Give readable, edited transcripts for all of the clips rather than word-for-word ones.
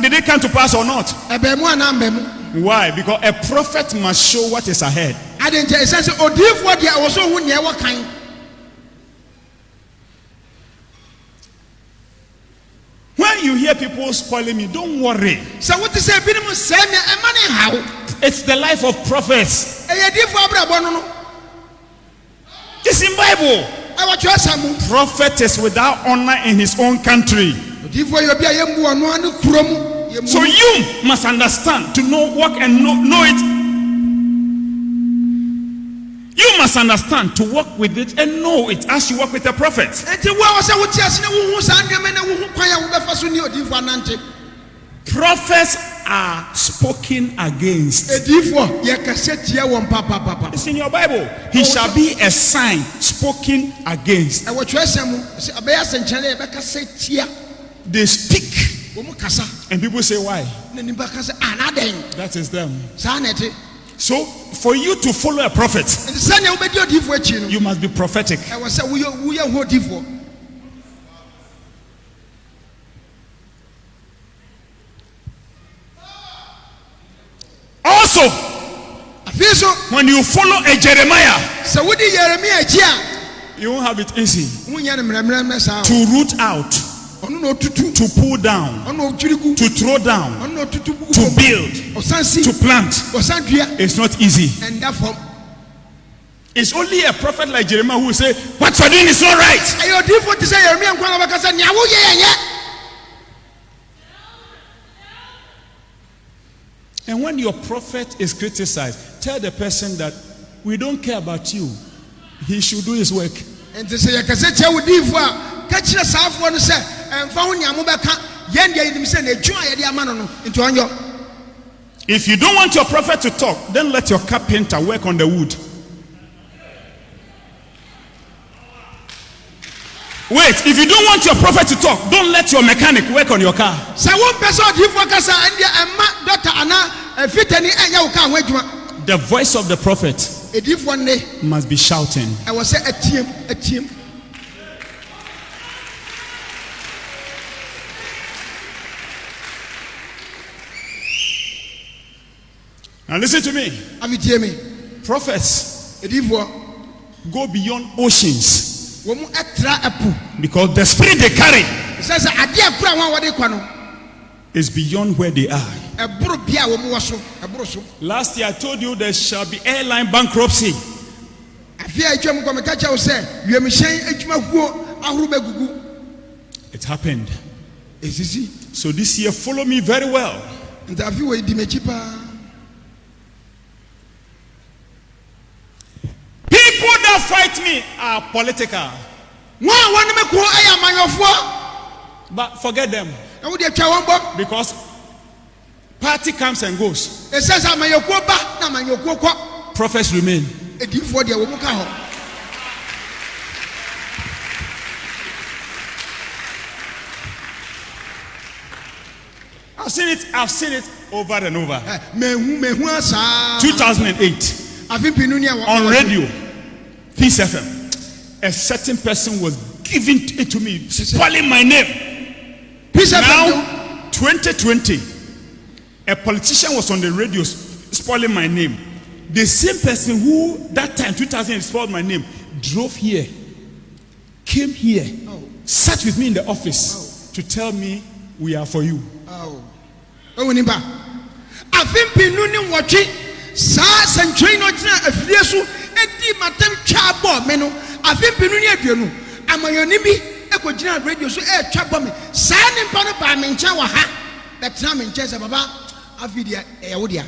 Did it come to pass or not? Why? Because a prophet must show what is ahead. When you hear people spoiling me, don't worry. It's the life of prophets. It's in Bible. Prophet is without honor in his own country. So you must understand to know, work and know it. You must understand to work with it and know it as you work with a prophet. Prophets are spoken against. It's in your Bible. He shall be a sign spoken against. They speak. And people say, why? That is them. So, for you to follow a prophet, you must be prophetic. Also, when you follow a Jeremiah, you won't have it easy to root out, to pull down, to throw down, to build, to plant. It's not easy. It's only a prophet like Jeremiah who will say, what you're doing is not right. And when your prophet is criticized, tell the person that we don't care about you. He should do his work. If you don't want your prophet to talk, then let your carpenter work on the wood. Wait, if you don't want your prophet to talk, don't let your mechanic work on your car. The voice of the prophet must be shouting. Now listen to me. Prophets go beyond oceans. Because the spirit they carry is beyond where they are. Last year I told you there shall be airline bankruptcy. It happened. So this year follow me very well. People that fight me are political. But forget them. Because party comes and goes. Prophets remain. I've seen it over and over. 2008 on radio, Peace FM, a certain person was giving it to me, spoiling my name. Now, 2020, a politician was on the radio spoiling my name. The same person who that time 2008 spoiled my name drove here, came here, sat with me in the office to tell me we are for you.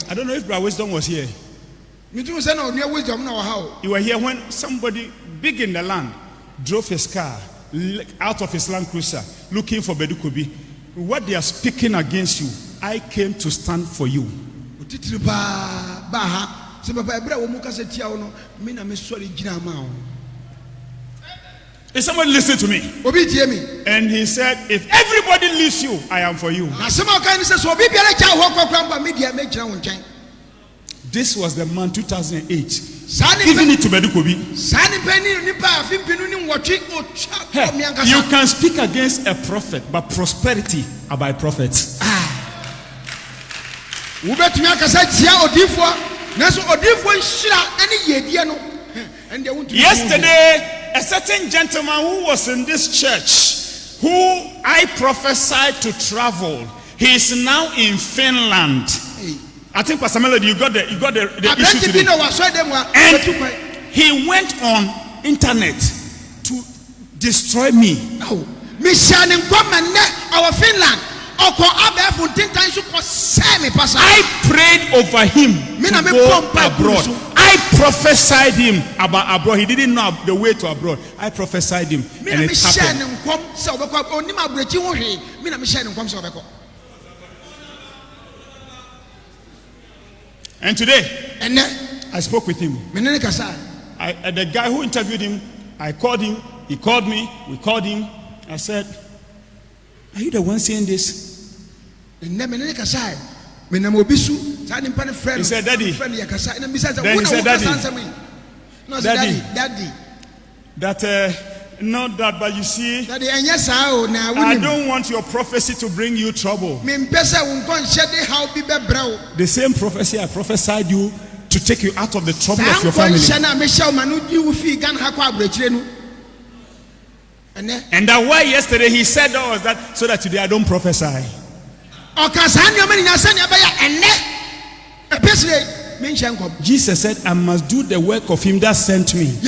I don't know if Brother Wisdom was here. You were here when somebody big in the land drove his car out of his Land Cruiser looking for Bedukobi. What they are speaking against you, I came to stand for you. Is somebody listening to me? And he said, if everybody leaves you, I am for you. This was the man 2008 giving it to Bedukobi. You can speak against a prophet, but prosperity are by prophets. Yesterday, a certain gentleman who was in this church, who I prophesied to travel, he is now in Finland. I think Pastor Melody, you got the issue today. And he went on internet to destroy me. I prayed over him to go abroad. I prophesied him about abroad. He didn't know the way to abroad. I prophesied him, and it happened. And today, I spoke with him. The guy who interviewed him, I called him. He called me. We called him. I said, "Are you the one saying this?" He said, "Daddy." Then he said, "Daddy, that not that, but you see, I don't want your prophecy to bring you trouble. The same prophecy I prophesied you to take you out of the trouble of your family. And that why yesterday he said that so that today I don't prophesy." Jesus said, "I must do the work of him that sent me."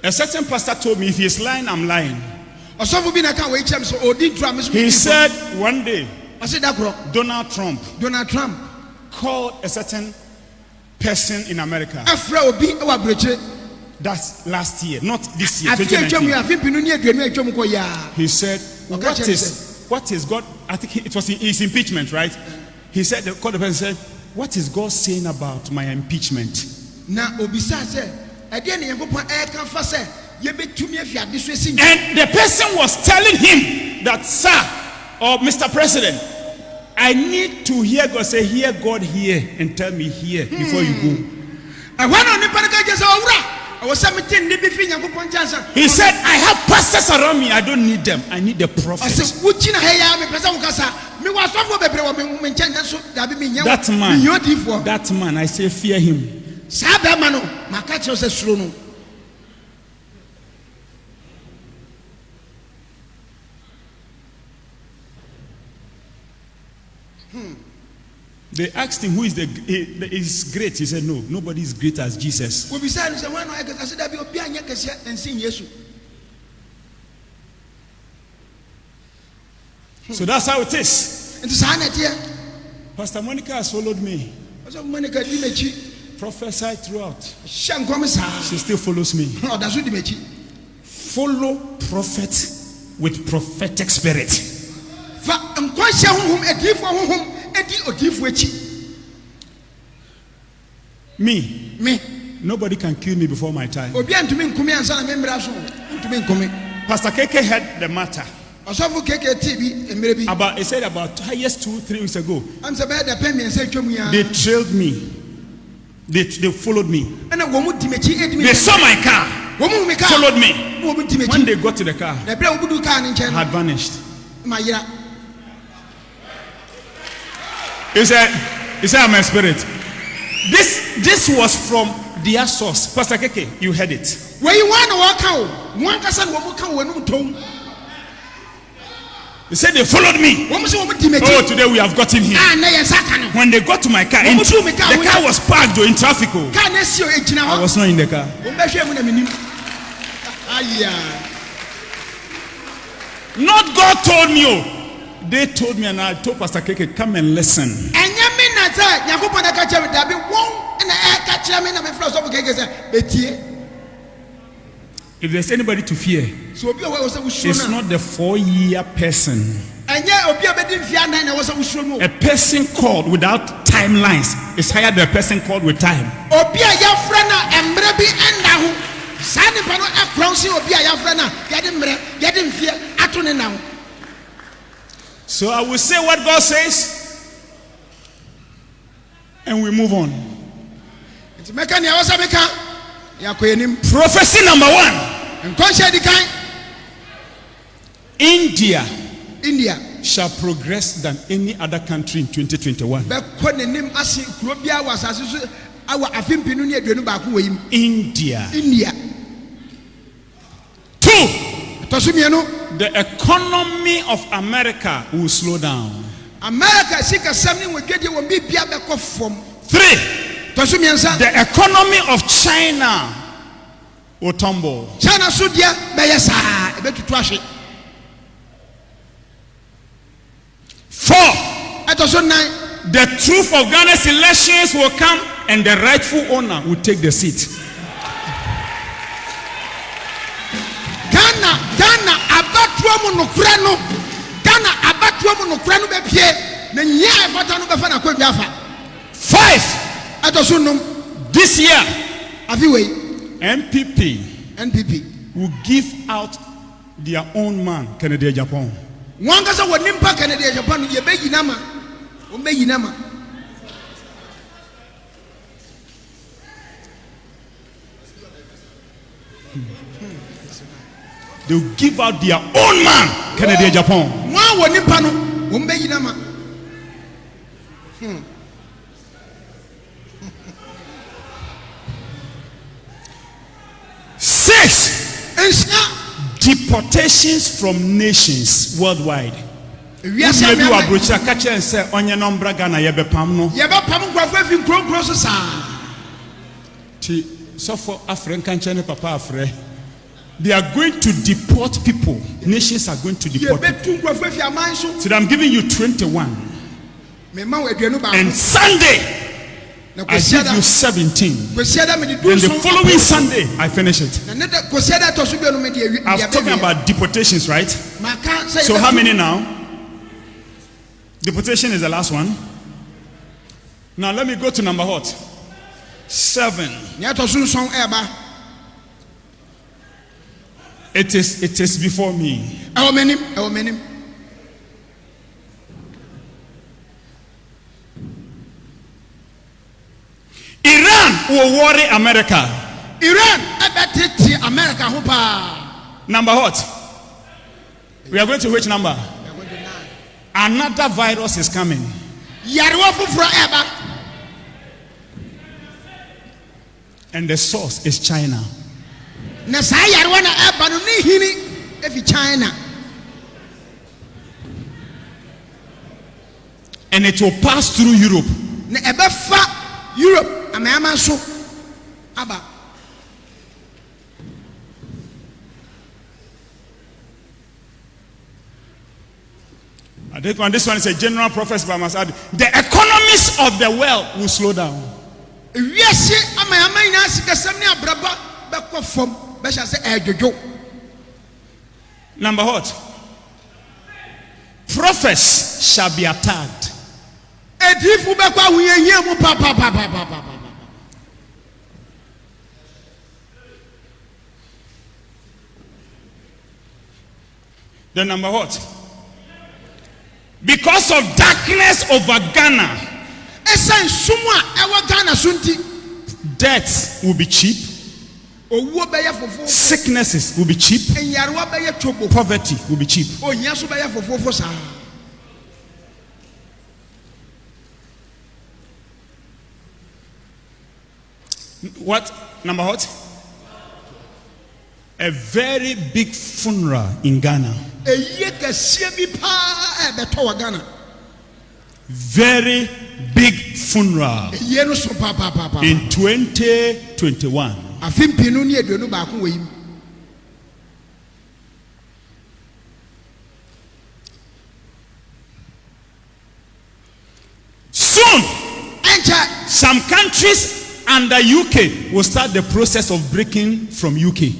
A certain pastor told me, if he is lying, I'm lying. He said one day, Donald Trump called a certain person in America. That's last year, not this year. 2019. He said, what is God? I think it was his impeachment, right? He said, the person said, "What is God saying about my impeachment?" And the person was telling him that, "Sir, or Mr. President, I need to hear God say, hear God here, and tell me here before you go." He said, "I have pastors around me. I don't need them. I need the prophet." That man, I say, fear him. They asked him, "Who is is great?" He said, "No, nobody is great as Jesus." So that's how it is. Pastor Monica has followed me. Prophesied throughout. She still follows me. Follow prophet with prophetic spirit. Me, nobody can kill me before my time. Pastor KK had the matter. He said about highest 2-3 weeks ago, they trailed me. They followed me. They saw my car, followed me. When they got to the car, I had vanished. He said, "I'm a spirit." This was from their source. Pastor Keke, you heard it. They said they followed me. Oh, today we have gotten him. When they got to my car, the car was parked in traffic. I was not in the car. Not God told me. They told me, and I told Pastor Keke, "Come and listen." If there's anybody to fear, it's not the 4-year person. A person called without timelines is higher than a person called with time. So I will say what God says, and we move on. Prophecy number 1. India shall progress than any other country in 2021. India. 2. The economy of America will slow down. 3. The economy of China will tumble. 4. The truth of Ghana's elections will come and the rightful owner will take the seat. Ghana abatuamu no krano be pie na nya efata no be fa na kwadwa afa. 5. This year NPP will give out their own man, Kennedy Japan. Wangasa wonimpa Kennedy Japan ye be yinama. O be yinama. They will give out their own man, Kennedy Japan. 6. Deportations from nations worldwide. Maybe we are broaching a catcher and say, "Onye nombra Ghana yebe pam no." So for African China, Papa Afre. They are going to deport people. Nations are going to deport people. So I'm giving you 21. And Sunday, I give you 17. Then the following Sunday, I finish it. I'm talking about deportations, right? So how many now? Deportation is the last one. Now let me go to number what? 7. It is before me. Iran will worry America. Number what? We are going to which number? Another virus is coming. And the source is China. And it will pass through Europe. I think on this one is a general prophecy by Masad. The economies of the world will slow down. Number what? Prophets shall be attacked. The number what? Because of darkness over Ghana, deaths will be cheap. Sicknesses will be cheap. Poverty will be cheap. What? Number what? A very big funeral in Ghana. Very big funeral in 2021. Soon, some countries under UK will start the process of breaking from UK.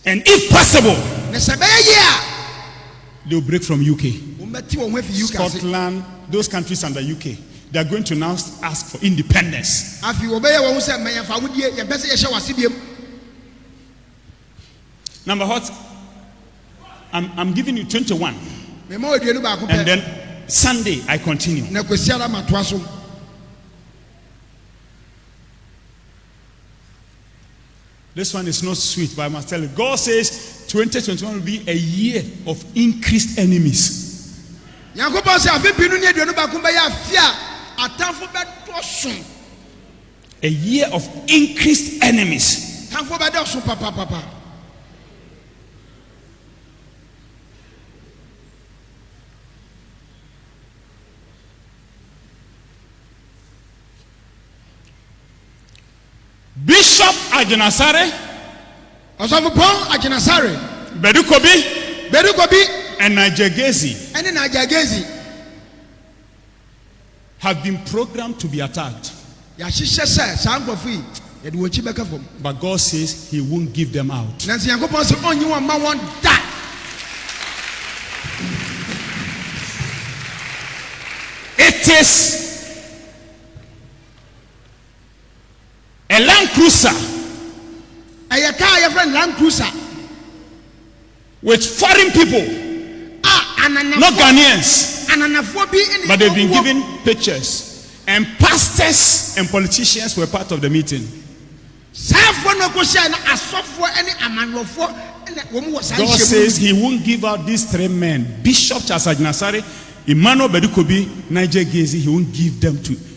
And if possible, they'll break from UK. Scotland, those countries under UK, They are going to now ask for independence. Number what? I'm giving you 21. And then Sunday I continue. This one is not sweet, but I must tell you. God says 2021 will be a year of increased enemies. A year of increased enemies. Bishop Agyinasare, Bedukobi, and Nigegezi have been programmed to be attacked. But God says He won't give them out. It is a Land Cruiser with foreign people, not Ghanaians, but they've been given pictures, and pastors and politicians were part of the meeting. God says He won't give out these three men: Bishop Charles Agyinasare, Emmanuel Bedukobi, Nigegezi. He won't give them to them.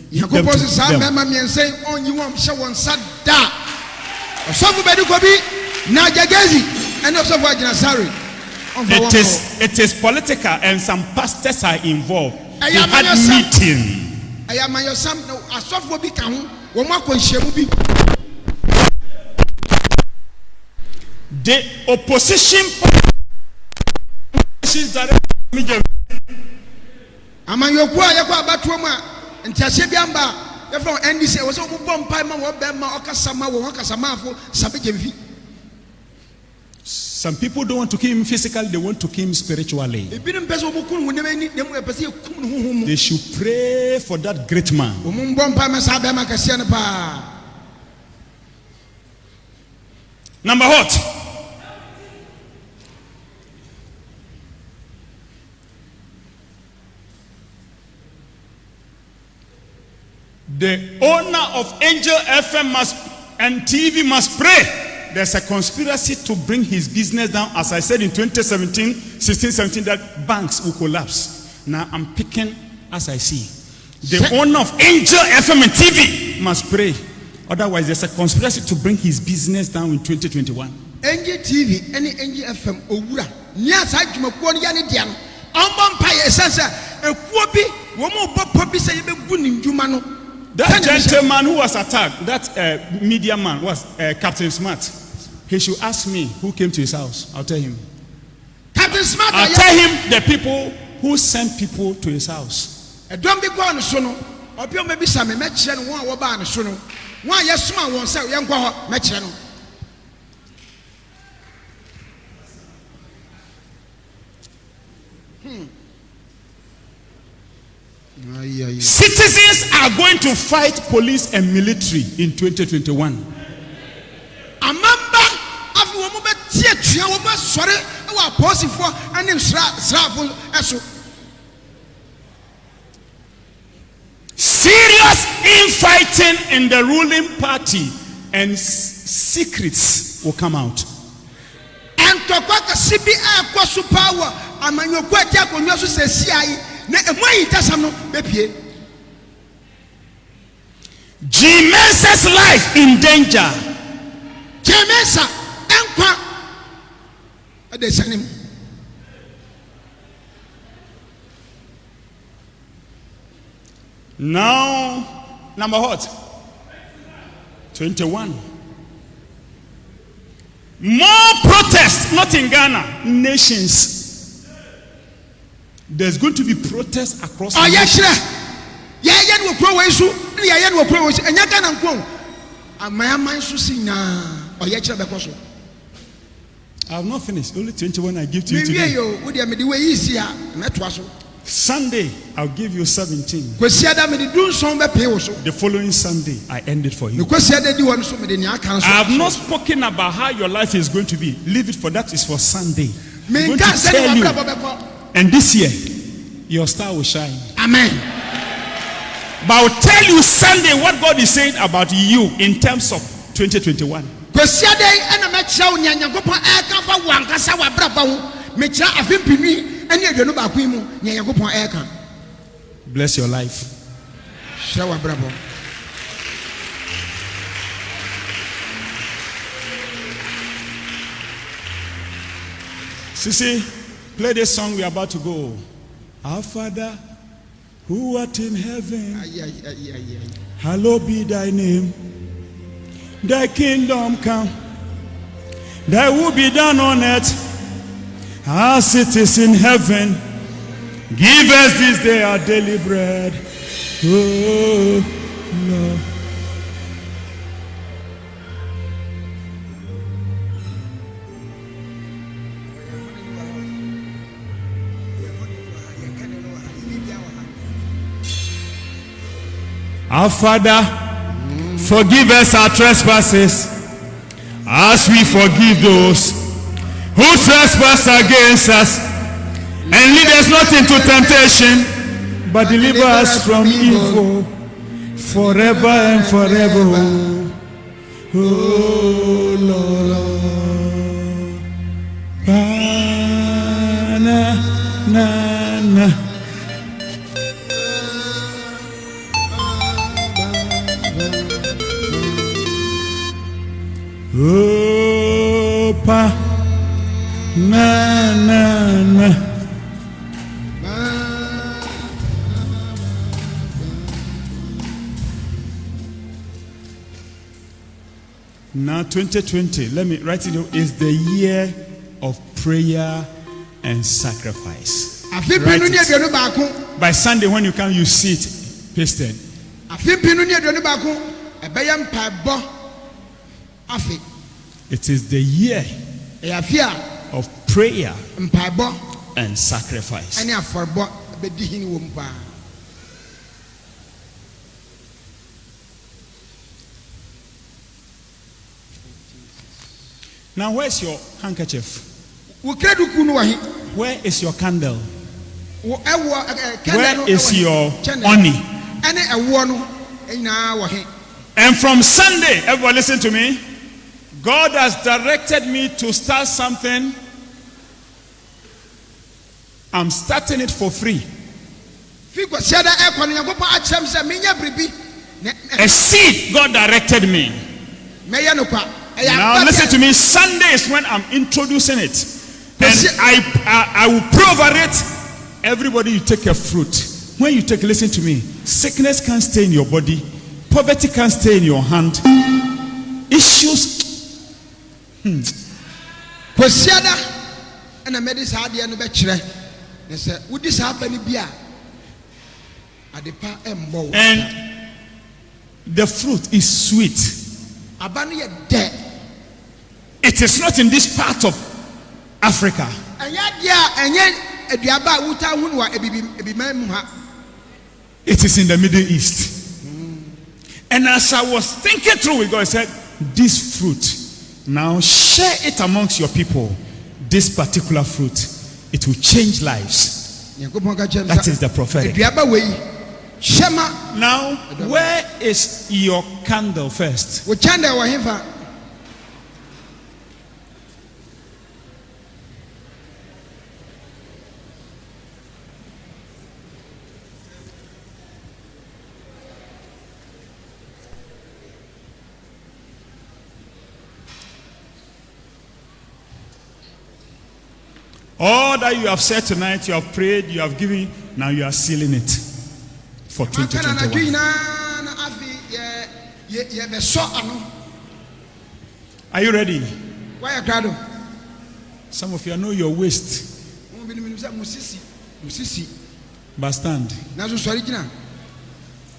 It is political, and some pastors are involved. They had meeting. The opposition some people don't want to kill him physically, they want to kill him spiritually. They should pray for that great man. Number what? The owner of Angel FM and TV must pray. There's a conspiracy to bring his business down. As I said in 2016-17, that banks will collapse. Now I'm picking as I see. The owner of Angel FM and TV must pray. Otherwise, there's a conspiracy to bring his business down in 2021. Angel TV, any Angel FM, Owura. That gentleman who was attacked, that media man was Captain Smart. He should ask me who came to his house. I'll tell him. Captain Smart. I'll tell him the people who sent people to his house. Don't be going to Sono. Or maybe some mention one or ban Sono. Why, yes, small one, sir, young Mechano. Citizens are going to fight police and military in 2021. Serious infighting in the ruling party, and secrets will come out. And power. G-Mensa's life in danger. G-Mensa, now, number what? 21. More protests, not in Ghana, nations. There's going to be protests across the nation. I have not finished. Only 21 I give to you today. Sunday, I'll give you 17. The following Sunday, I end it for you. I have not spoken about how your life is going to be. Leave it for that. Is for Sunday. I'm going to tell you. And this year, your star will shine. Amen. But I'll tell you Sunday what God is saying about you in terms of 2021. Bless your life. Sissy, play this song. We are about to go. Our Father, who art in heaven, hallowed be thy name. Thy kingdom come, thy will be done on earth as it is in heaven. Give us this day our daily bread. Oh Lord. Our Father, forgive us our trespasses, as we forgive those who trespass against us, and lead us not into temptation, but deliver us from evil, forever and forever. Oh Lord. Na, na, na. Oh, pa, na, na, na. Now 2020, let me write it down, is the year of prayer and sacrifice. By Sunday when you come, you see it pasted. It is the year of prayer and sacrifice. Now, where's your handkerchief? Where is your candle? Where is your honey? And from Sunday, everyone listen to me. God has directed me to start something. I'm starting it for free. A seed God directed me. Now listen to me. Sunday is when I'm introducing it, and I will pray over it. Everybody, you take a fruit. When you take, listen to me. Sickness can't stay in your body. Poverty can't stay in your hand. Issues. And the fruit is sweet. It is not in this part of Africa. It is in the Middle East. And as I was thinking through with God, I said, this fruit, now share it amongst your people. This particular fruit, it will change lives. That is the prophetic. Now, where is your candle first? All that you have said tonight, you have prayed, you have given, now you are sealing it for 2021. Are you ready? Some of you know your waist. But stand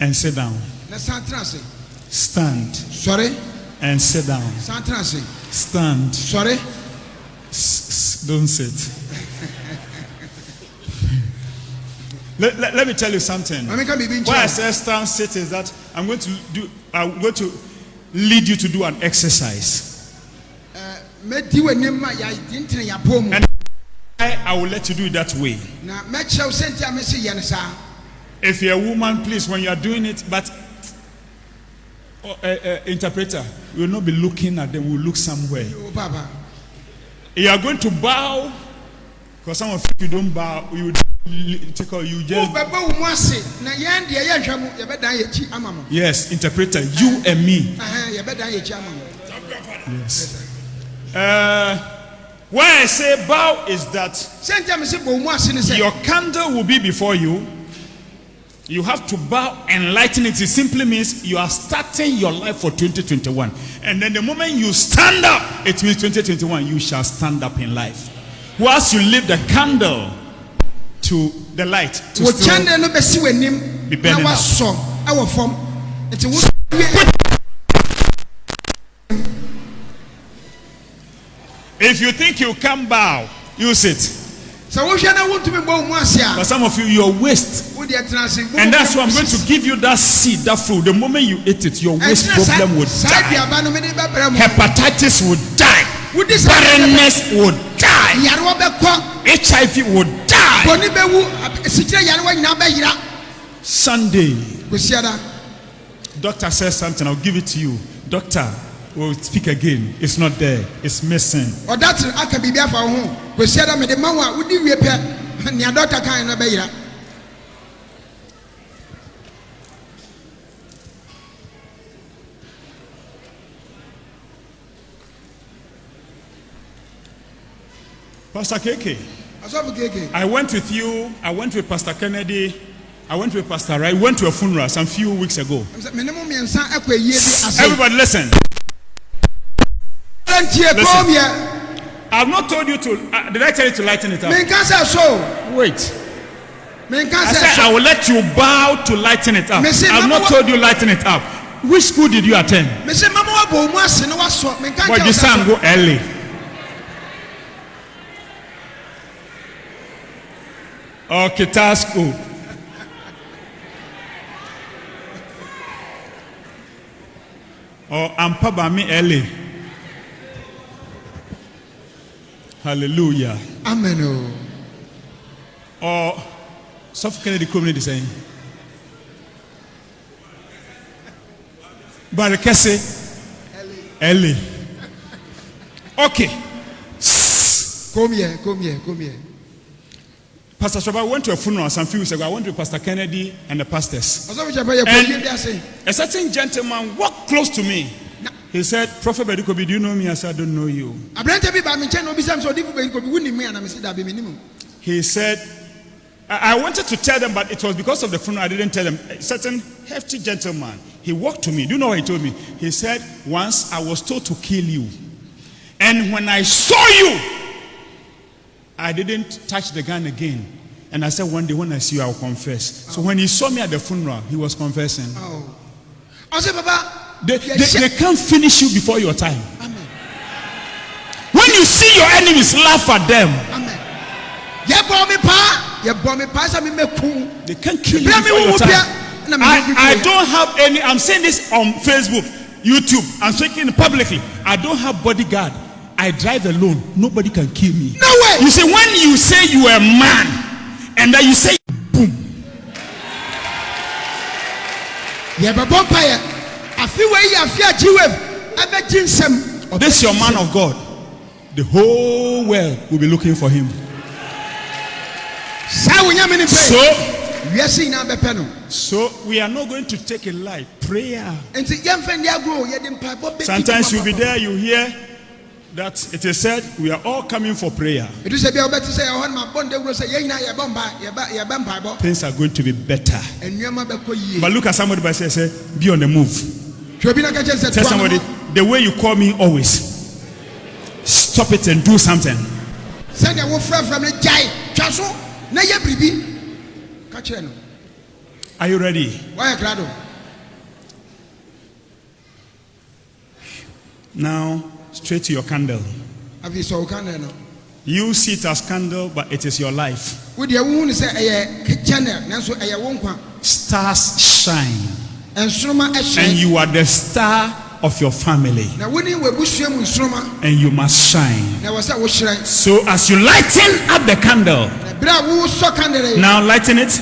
and sit down. Stand. Sorry. And sit down. Stand. Sorry. Don't sit. Let me tell you something. Why I say stand sit is that I'm going to lead you to do an exercise. And I will let you do it that way. If you're a woman, please, when you are doing it, but interpreter, we will not be looking at them, we will look somewhere. You are going to bow, because some of you don't bow, you just. Yes, interpreter, you and me. Yes. Why I say bow is that your candle will be before you. You have to bow and lighten it. It simply means you are starting your life for 2021. And then the moment you stand up, it means 2021, you shall stand up in life. Whilst you leave the candle to the light to still be burning up. If you think you can bow, use it. But some of you, your waist. And that's why I'm going to give you that seed, that fruit. The moment you eat it, your waist problem will die. Hepatitis will die. Barrenness will die. HIV will die. Sunday, doctor says something, I'll give it to you. Doctor will speak again. It's not there. It's missing. Pastor KK, I went with you. I went with Pastor Kennedy. I went with Pastor Rai. I went to a funeral some few weeks ago. Everybody listen. I've not told you to. Did I tell you to lighten it up? Wait. I said I will let you bow to lighten it up. I've not told you lighten it up. Which school did you attend? But you sang go early. Okay, task school. Or Ampabami early. Hallelujah. Amen. Or South Kennedy community saying. Barakese early. Okay. Come here. Pastor Shaba went to a funeral some few weeks ago. I went with Pastor Kennedy and the pastors. And a certain gentleman walked close to me. He said, Prophet Bedikobi, do you know me? I said, I don't know you. He said, I wanted to tell them, but it was because of the funeral I didn't tell them. A certain hefty gentleman, he walked to me. Do you know what he told me? He said, once I was told to kill you. And when I saw you, I didn't touch the gun again. And I said, one day when I see you, I will confess. So when he saw me at the funeral, he was confessing. I said, Baba, they can't finish you before your time. Amen. When you see your enemies, laugh at them. Amen. They can't kill you before your time. I don't have any. I'm saying this on Facebook, YouTube. I'm speaking publicly. I don't have bodyguard. I drive alone. Nobody can kill me. No way. You see, when you say you are a man, and then you say boom. This is your man of God. The whole world will be looking for him. So we are not going to take a lie. Prayer. Sometimes you'll be there, you hear that it is said we are all coming for prayer. Things are going to be better. But look at somebody by say, be on the move. Tell somebody, the way you call me always, stop it and do something. Are you ready? Now, straight to your candle. You see it as candle, but it is your life. Stars shine. And you are the star of your family. And you must shine. So as you lighten up the candle, now lighten it,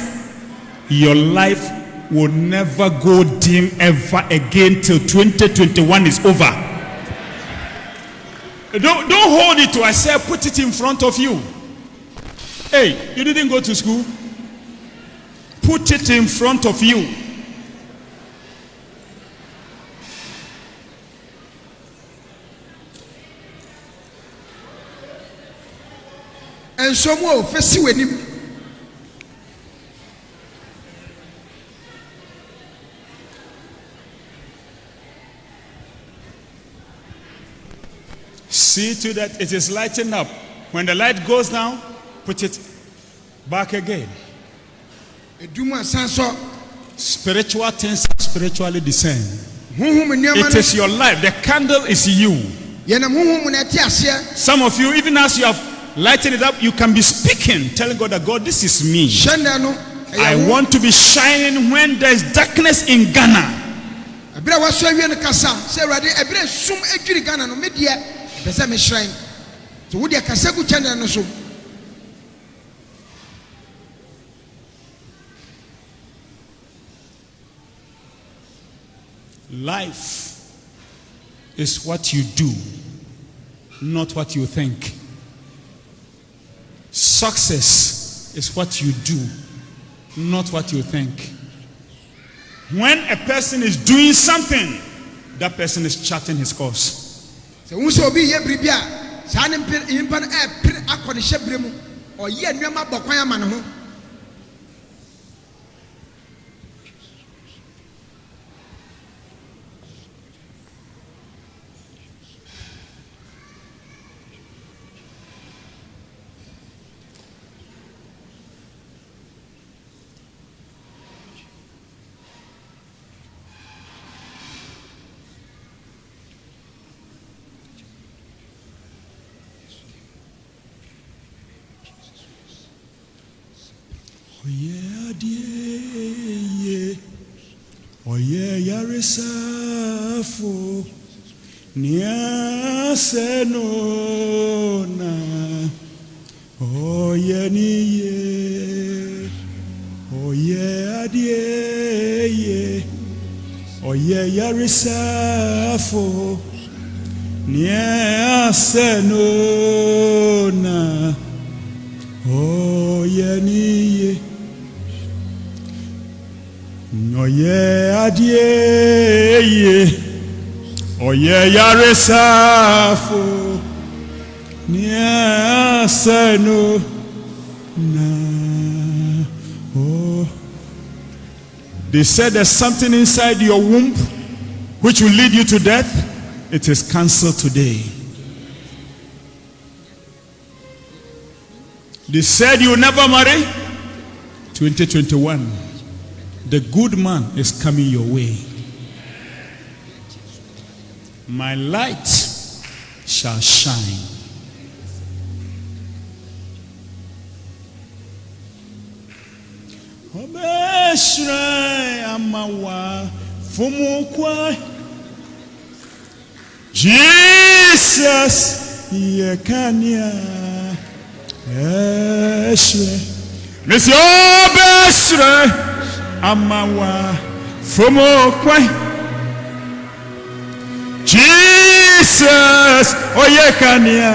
your life will never go dim ever again till 2021 is over. Don't hold it to yourself, put it in front of you. Hey, you didn't go to school? Put it in front of you. And so more fesi wenim. See to that it is lighting up. When the light goes down, put it back again. Spiritual things are spiritually discerned. It is your life. The candle is you. Some of you, even as you have lighten it up, you can be speaking, telling God that God, this is me. I want to be shining when there is darkness in Ghana. Life is what you do, not what you think. Success is what you do, not what you think. When a person is doing something, that person is charting his course. Oye yarisafo niase nona oye niye oye adie oye yarisafo niase nona oye niye oye adie oye yaresafo niaseno na. Oh, they said there's something inside your womb which will lead you to death. It is cancelled today. They said you will never marry. 2021. The good man is coming your way. My light shall shine. Jesus, Yekania, Monsieur Besre. Amawa from Okwe. Jesus, Oyekania.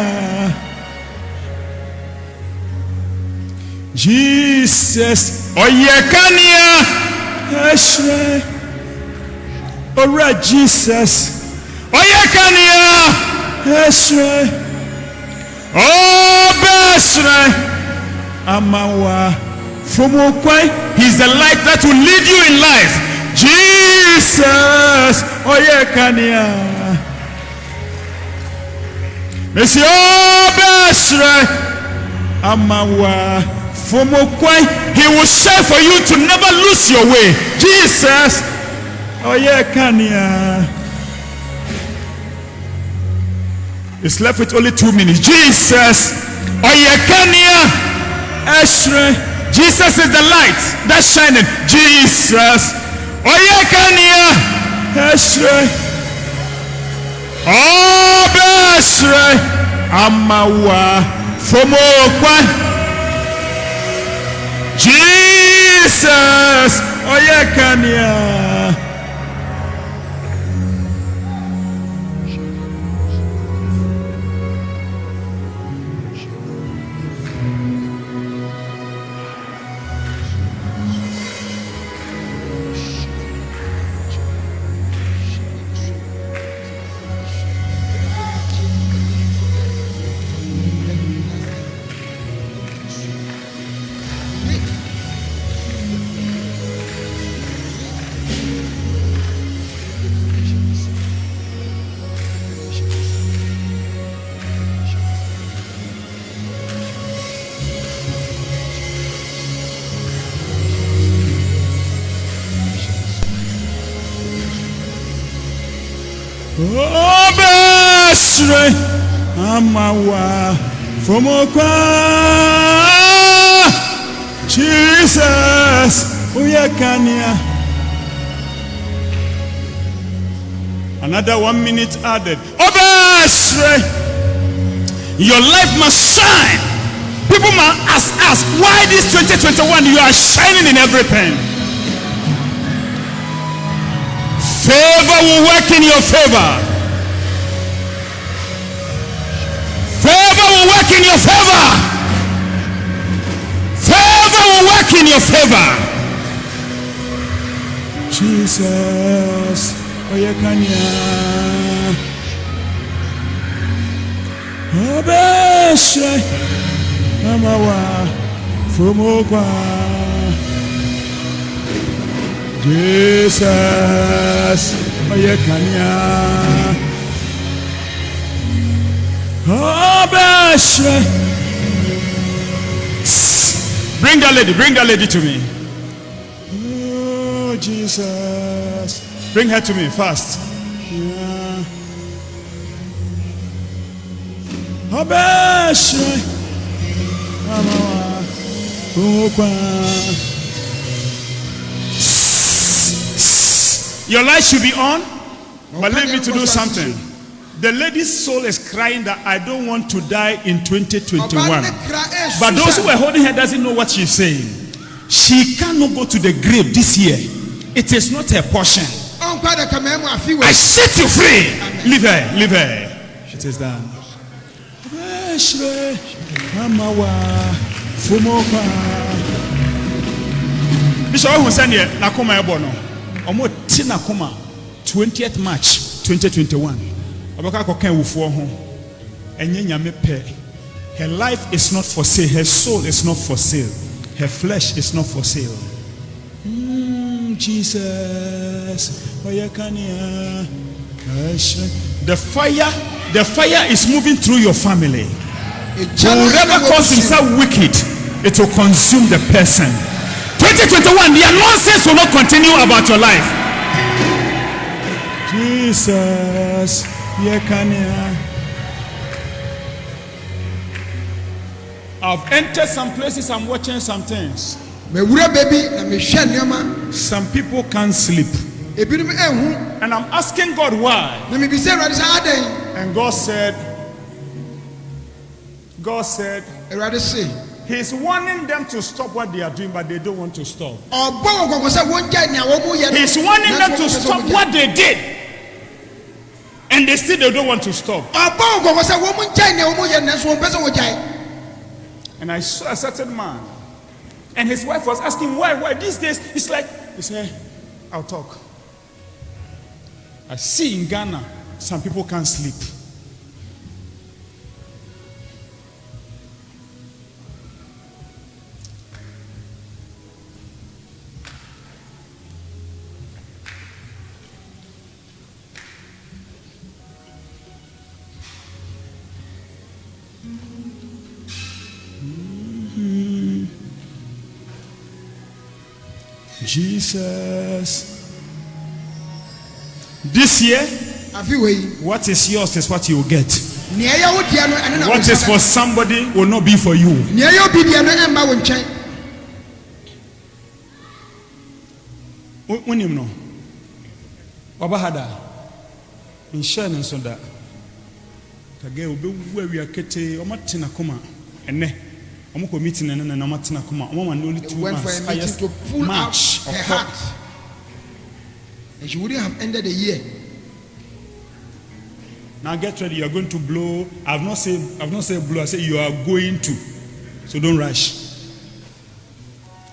Jesus, Oyekania. Ashre. Ora Jesus, Oyekania. Ashre. Oh, Besre. Amawa. From Okwe, he's the light that will lead you in life. Jesus, Oyekania. Monsieur Besre, Amawa, from Okwe, he will share for you to never lose your way. Jesus, Oyekania. It's left with only 2 minutes. Jesus, Oyekania Eshre. Jesus is the light that's shining. Jesus. Oyekania Eshre. Obeshre. Amawa Fomokwa. Jesus. Oyekania. Obeshre Amawa Fomokwa. Jesus Oyekania. Another 1 minute added. Obeshre. Your life must shine. People must ask why this 2021 you are shining in everything. Favor will work in your favor. Favor will work in your favor. Favor will work in your favor. Jesus, Oyekania. Obeshe Amawa Fomokwa. Jesus, Oyekania. Obeshe. Bring that lady to me. Oh, Jesus. Bring her to me fast. Yeah. Obeshe Amawa Fomokwa. Your light should be on, but let me to do something. The lady's soul is crying that I don't want to die in 2021. But those who are holding her doesn't know what she's saying. She cannot go to the grave this year. It is not her portion. I set you free. Leave her, leave her. It is done. Bishop Hussein Nakoma Ebono. Omo Tina Koma 20th March 2021. Abaka kokan wufuo ho. Enye nyame pe. Her life is not for sale. Her soul is not for sale. Her flesh is not for sale. Jesus. The fire is moving through your family. Whoever calls himself wicked, it will consume the person. 2021, the nonsense will not continue about your life. Jesus, I've entered some places, I'm watching some things. Some people can't sleep. And I'm asking God why. And God said, He's warning them to stop what they are doing, but they don't want to stop. He's warning them to stop what they did, and they don't want to stop. And I saw a certain man, and his wife was asking why these days. It's like, he said, I'll talk. I see in Ghana, some people can't sleep. Jesus. This year, what is yours is what you will get. What is for somebody will not be for you. When you know, Obahada, in Shannon Soda, Kage will be where we are getting Omatina Kuma, and ne, Omoko meeting and Omatina Kuma, woman only 2 months. For a meeting to pull out her heart, and she wouldn't have ended the year. Now get ready, you're going to blow. I've not said blow, I say you are going to. So don't rush.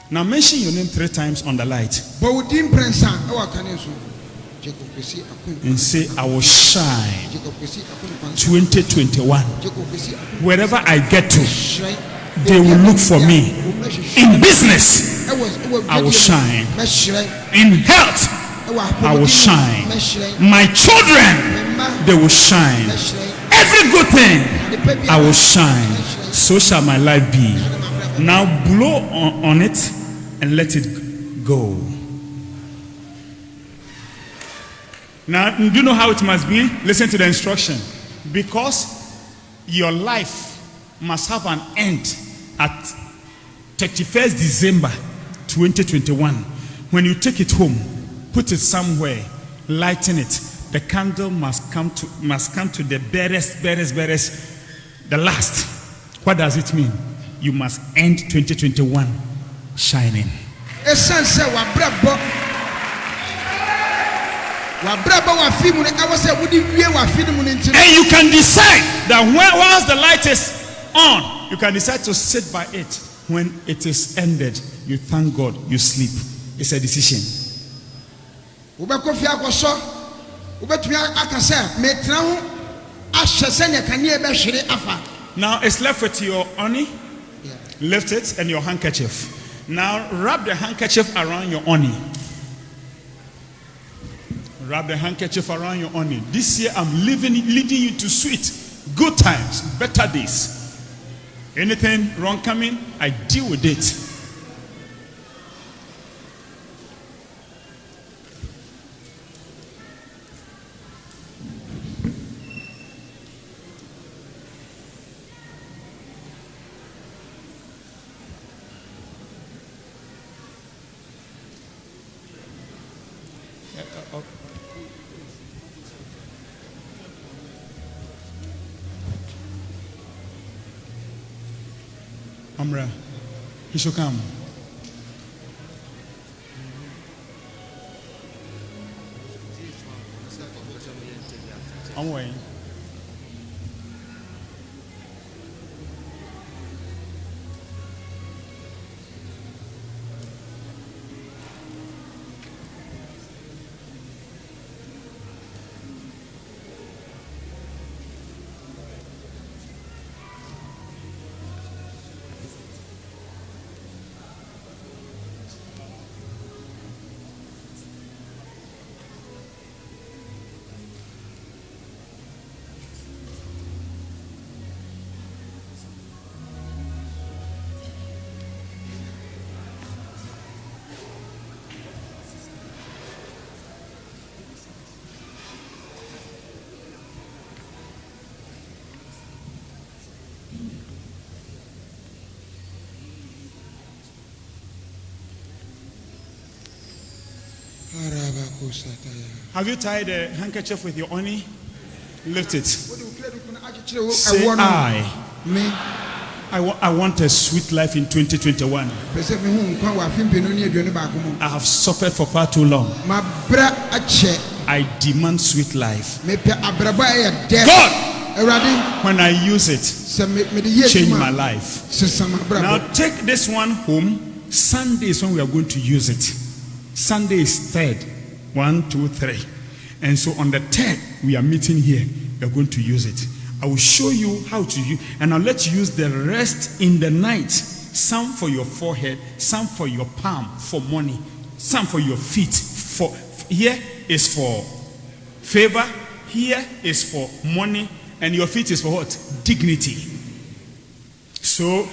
Now mention your name 3 times on the light. And say, I will shine 2021. Wherever I get to, they will look for me. In business, I will shine. In health, I will shine. My children, they will shine. Every good thing, I will shine. So shall my life be. Now blow on it and let it go. Now, do you know how it must be? Listen to the instruction. Because your life must have an end at 31st December 2021. When you take it home, put it somewhere, lighten it. The candle must come to the barest, the last. What does it mean? You must end 2021 shining. And you can decide that once the light is on, you can decide to sit by it. When it is ended, you thank God, you sleep. It's a decision. Now it's left with your oni. Lift it and your handkerchief. Now wrap the handkerchief around your oni. Wrap the handkerchief around your oni. This year I'm leading you to sweet, good times, better days. Anything wrong coming, I deal with it. Amra, he should come. I'm waiting. Have you tied a handkerchief with your oni? Lift it. Say, I want a sweet life in 2021. I have suffered for far too long. I demand sweet life. God, when I use it, change my life. Now take this one home. Sunday is when we are going to use it. Sunday is 3rd. 1, 2, 3. And so on the 3rd, we are meeting here. We are going to use it. I will show you how to use, and I'll let you use the rest in the night. Some for your forehead, some for your palm for money, some for your feet. Here is for favor, here is for money, and your feet is for what? Dignity. So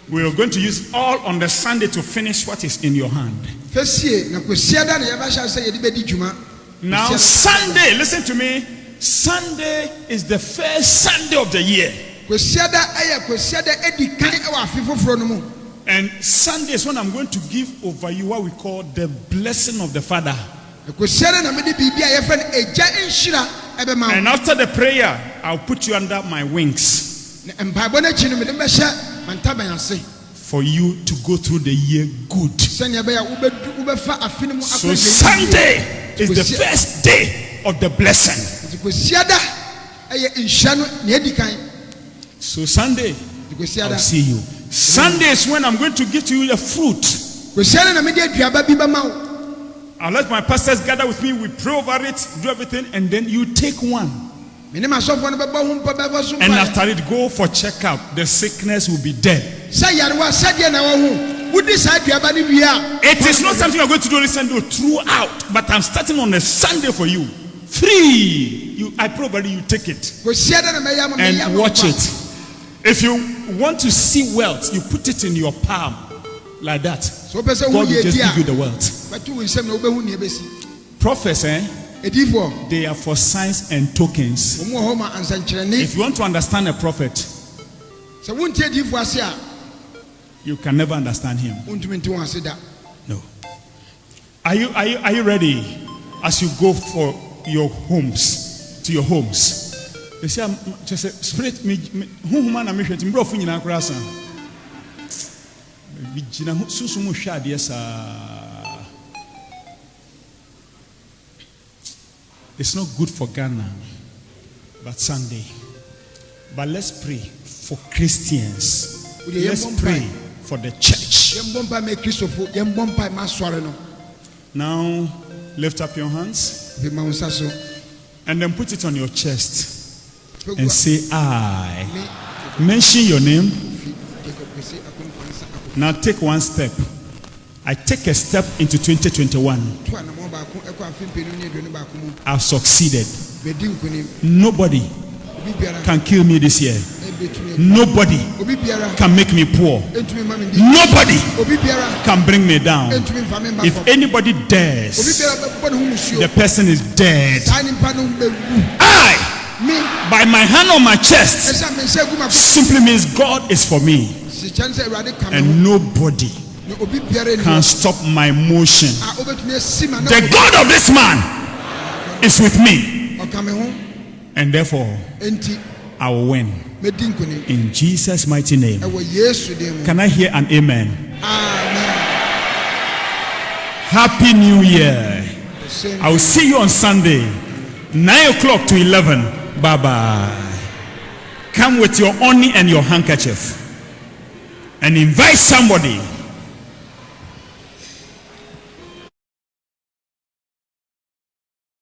we are going to use all on the Sunday to finish what is in your hand. Now Sunday, listen to me. Sunday is the first Sunday of the year. And Sunday is when I'm going to give over you what we call the blessing of the Father. And after the prayer, I'll put you under my wings for you to go through the year good. So Sunday is the first day of the blessing. So Sunday, I'll see you. Sunday is when I'm going to give to you the fruit. I'll let my pastors gather with me. We pray over it, do everything, and then you take one. And after it, go for checkup. The sickness will be dead. It is not something you're going to do this Sunday throughout, but I'm starting on a Sunday for you. Free. I pray over you take it and watch it. If you want to see wealth, you put it in your palm like that. God will just give you the wealth. Prophets, they are for signs and tokens. If you want to understand a prophet, you can never understand him. No. Are you ready as you go for your homes, to your homes? They say, spirit me who man am hwet mbro fu nyina krasa. Bi gina susu mu hwa de sa. It's not good for Ghana, but Sunday. But let's pray for Christians. Let's pray for the church. Now, lift up your hands and then put it on your chest and say, I. Mention your name. Now take one step. I take a step into 2021. I've succeeded. Nobody can kill me this year. Nobody can make me poor. Nobody can bring me down. If anybody dares, the person is dead. I, by my hand on my chest, simply means God is for me. And nobody can stop my motion. The God of this man is with me. And therefore, I will win. In Jesus' mighty name. Can I hear an amen? Amen. Happy New Year. I will see you on Sunday, 9 o'clock to 11. Bye-bye. Come with your honey and your handkerchief and invite somebody.